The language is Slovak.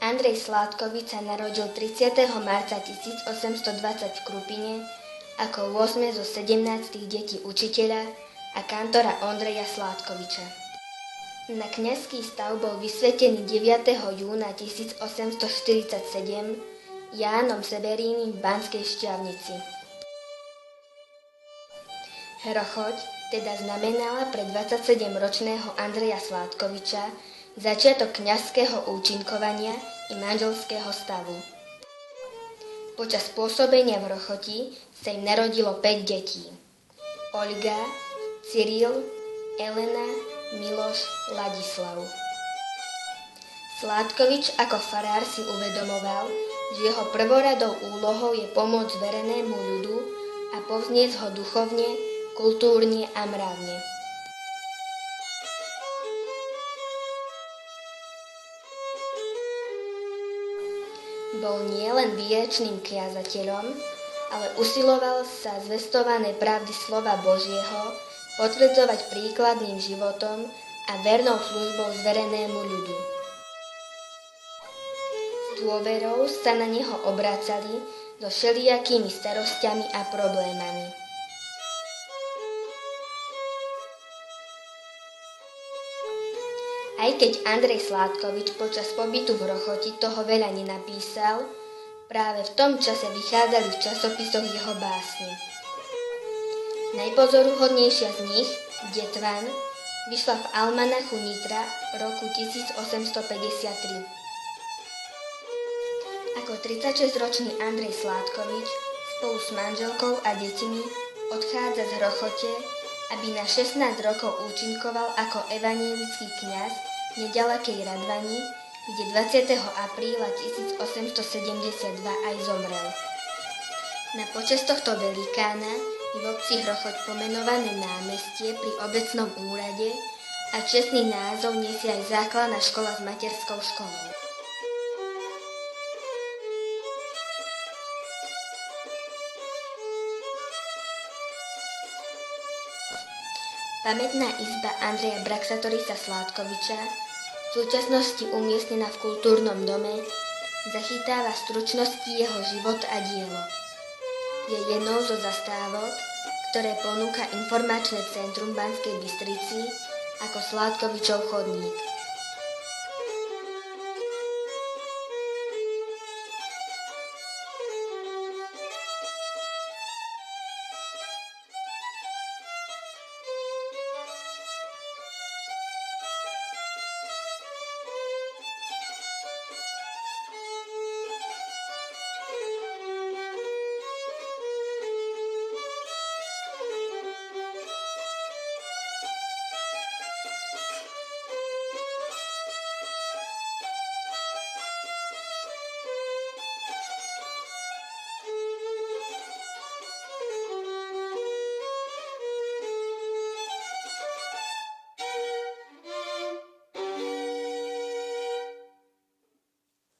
Andrej Sládkovič sa narodil 30. marca 1820 v Krupine ako 8. zo 17 detí učiteľa a kantora Ondreja Sládkoviča. Na kňazský stav bol vysvetený 9. júna 1847 Jánom Severínim v Banskej Štiavnici. Hrochoť teda znamenala pre 27-ročného Andreja Sládkoviča začiatok kňazského účinkovania i manželského stavu. Počas pôsobenia v Hrochoti sa im narodilo 5 detí. Olga, Cyril, Elena, Miloš, Ladislav. Sládkovič ako farár si uvedomoval, že jeho prvoradou úlohou je pomôcť verenému ľudu a povzniesť ho duchovne, kultúrne a mravne. Bol nielen výrečným kňazateľom, ale usiloval sa zvestované pravdy slova Božieho potvrdzovať príkladným životom a vernou službou zverenému ľudu. S dôverou sa na neho obracali so všelijakými starosťami a problémami. Aj keď Andrej Sládkovič počas pobytu v Hrochoti toho veľa nenapísal, práve v tom čase vychádzali v časopisoch jeho básne. Najpozoruhodnejšia z nich, Detvan, vyšla v Almanachu Nitra roku 1853. Ako 36-ročný Andrej Sládkovič spolu s manželkou a deťmi odchádza z Hrochote, aby na 16 rokov účinkoval ako evanjelický kňaz v nedalekej Radvani, kde 20. apríla 1872 aj zomrel. Na počesť tohto velikána je v obci Hrochoť pomenované námestie pri obecnom úrade a čestný názov nesie aj základná škola s materskou školou. Pamätná izba Andreja Braxatorisa Sládkoviča, v súčasnosti umiestnená v kultúrnom dome, zachytáva stručnosti jeho život a dielo. Je jednou zo zastávok, ktoré ponúka informačné centrum Banskej Bystrici ako Sládkovičov chodník.